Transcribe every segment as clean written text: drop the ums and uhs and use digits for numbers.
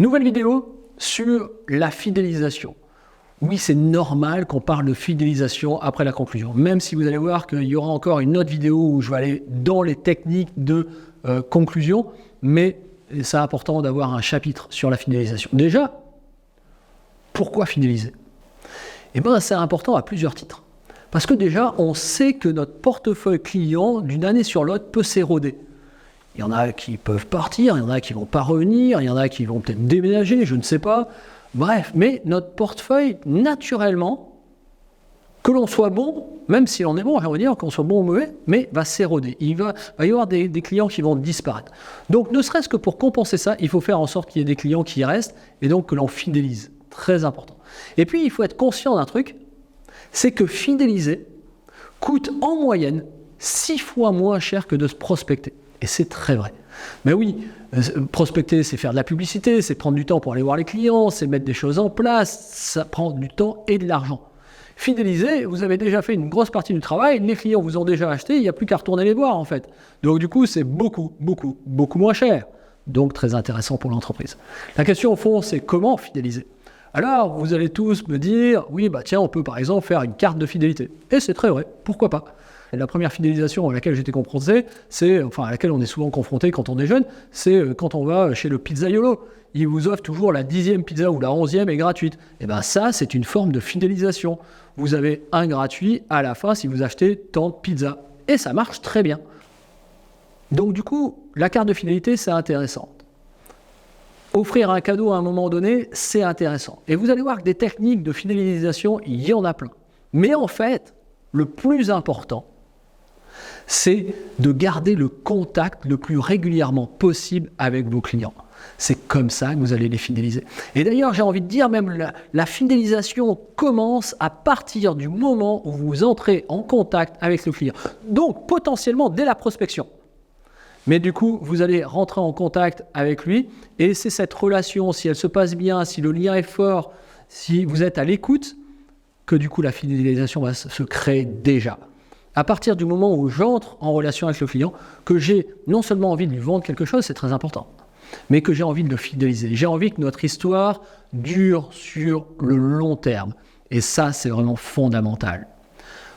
Nouvelle vidéo sur la fidélisation. Oui, c'est normal qu'on parle de fidélisation après la conclusion, même si vous allez voir qu'il y aura encore une autre vidéo où je vais aller dans les techniques de conclusion, mais c'est important d'avoir un chapitre sur la fidélisation. Déjà, pourquoi fidéliser? Eh bien, c'est important à plusieurs titres. Parce que déjà, on sait que notre portefeuille client, d'une année sur l'autre, peut s'éroder. Il y en a qui peuvent partir, il y en a qui ne vont pas revenir, il y en a qui vont peut-être déménager, je ne sais pas. Bref, mais notre portefeuille, naturellement, que l'on soit bon, même si on est bon, on va dire qu'on soit bon ou mauvais, mais va s'éroder. Il va y avoir des clients qui vont disparaître. Donc, ne serait-ce que pour compenser ça, il faut faire en sorte qu'il y ait des clients qui restent et donc que l'on fidélise. Très important. Et puis, il faut être conscient d'un truc, c'est que fidéliser coûte en moyenne 6 fois moins cher que de se prospecter. Et c'est très vrai. Mais oui, prospecter, c'est faire de la publicité, c'est prendre du temps pour aller voir les clients, c'est mettre des choses en place, ça prend du temps et de l'argent. Fidéliser, vous avez déjà fait une grosse partie du travail, les clients vous ont déjà acheté, il n'y a plus qu'à retourner les voir en fait. Donc du coup, c'est beaucoup moins cher. Donc très intéressant pour l'entreprise. La question au fond, c'est comment fidéliser? Alors, vous allez tous me dire, oui, bah tiens, on peut par exemple faire une carte de fidélité. Et c'est très vrai, pourquoi pas? La première fidélisation à laquelle j'étais confronté, à laquelle on est souvent confronté quand on déjeune, c'est quand on va chez le pizzaiolo. Il vous offre toujours la 10e pizza ou la 11e est gratuite. Et bien ça, c'est une forme de fidélisation. Vous avez un gratuit à la fin si vous achetez tant de pizzas. Et ça marche très bien. Donc du coup, la carte de fidélité, c'est intéressant. Offrir un cadeau à un moment donné, c'est intéressant. Et vous allez voir que des techniques de fidélisation, il y en a plein. Mais en fait, le plus important, c'est de garder le contact le plus régulièrement possible avec vos clients. C'est comme ça que vous allez les fidéliser. Et d'ailleurs, j'ai envie de dire, même la fidélisation commence à partir du moment où vous entrez en contact avec le client. Donc, potentiellement, dès la prospection. Mais du coup, vous allez rentrer en contact avec lui et c'est cette relation, si elle se passe bien, si le lien est fort, si vous êtes à l'écoute, que du coup, la fidélisation va se créer déjà. À partir du moment où j'entre en relation avec le client, que j'ai non seulement envie de lui vendre quelque chose, c'est très important, mais que j'ai envie de le fidéliser. J'ai envie que notre histoire dure sur le long terme. Et ça, c'est vraiment fondamental.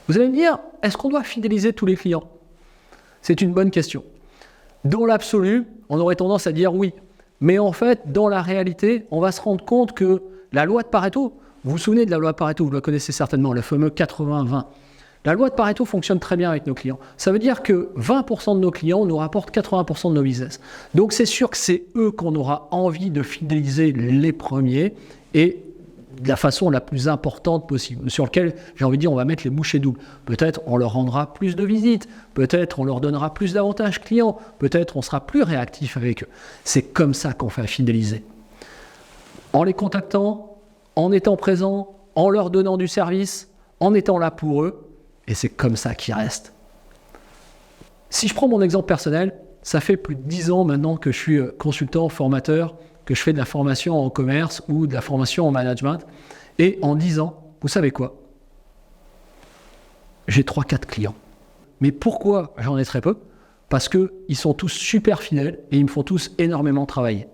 Vous allez me dire, est-ce qu'on doit fidéliser tous les clients? C'est une bonne question. Dans l'absolu, on aurait tendance à dire oui. Mais en fait, dans la réalité, on va se rendre compte que la loi de Pareto, vous vous souvenez de la loi de Pareto, vous la connaissez certainement, le fameux 80-20. La loi de Pareto fonctionne très bien avec nos clients. Ça veut dire que 20% de nos clients nous rapportent 80% de nos business. Donc c'est sûr que c'est eux qu'on aura envie de fidéliser les premiers et de la façon la plus importante possible, sur lequel j'ai envie de dire on va mettre les bouchées doubles. Peut-être on leur rendra plus de visites, peut-être on leur donnera plus d'avantages clients, peut-être on sera plus réactif avec eux. C'est comme ça qu'on fait fidéliser. En les contactant, en étant présent, en leur donnant du service, en étant là pour eux, et c'est comme ça qu'ils restent. Si je prends mon exemple personnel, ça fait plus de 10 ans maintenant que je suis consultant, formateur, que je fais de la formation en commerce ou de la formation en management. Et en 10 ans, vous savez quoi? J'ai 3-4 clients. Mais pourquoi j'en ai très peu? Parce qu'ils sont tous super fidèles et ils me font tous énormément travailler.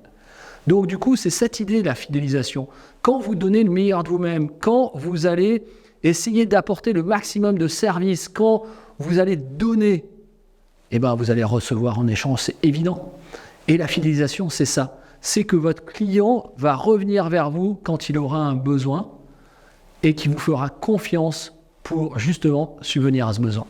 Donc du coup, c'est cette idée de la fidélisation. Quand vous donnez le meilleur de vous-même, quand vous allez essayer d'apporter le maximum de services, quand vous allez donner, eh ben vous allez recevoir en échange, c'est évident. Et la fidélisation, c'est ça. C'est que votre client va revenir vers vous quand il aura un besoin et qui vous fera confiance pour justement subvenir à ce besoin.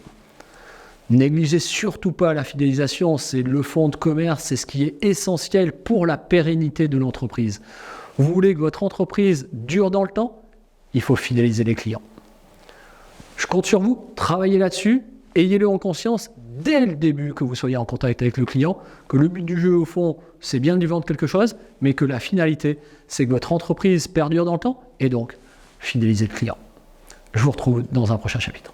Négligez surtout pas la fidélisation, c'est le fonds de commerce, c'est ce qui est essentiel pour la pérennité de l'entreprise. Vous voulez que votre entreprise dure dans le temps? Il faut fidéliser les clients. Je compte sur vous, travaillez là-dessus, ayez-le en conscience dès le début que vous soyez en contact avec le client, que le but du jeu au fond, c'est bien de lui vendre quelque chose, mais que la finalité, c'est que votre entreprise perdure dans le temps et donc fidéliser le client. Je vous retrouve dans un prochain chapitre.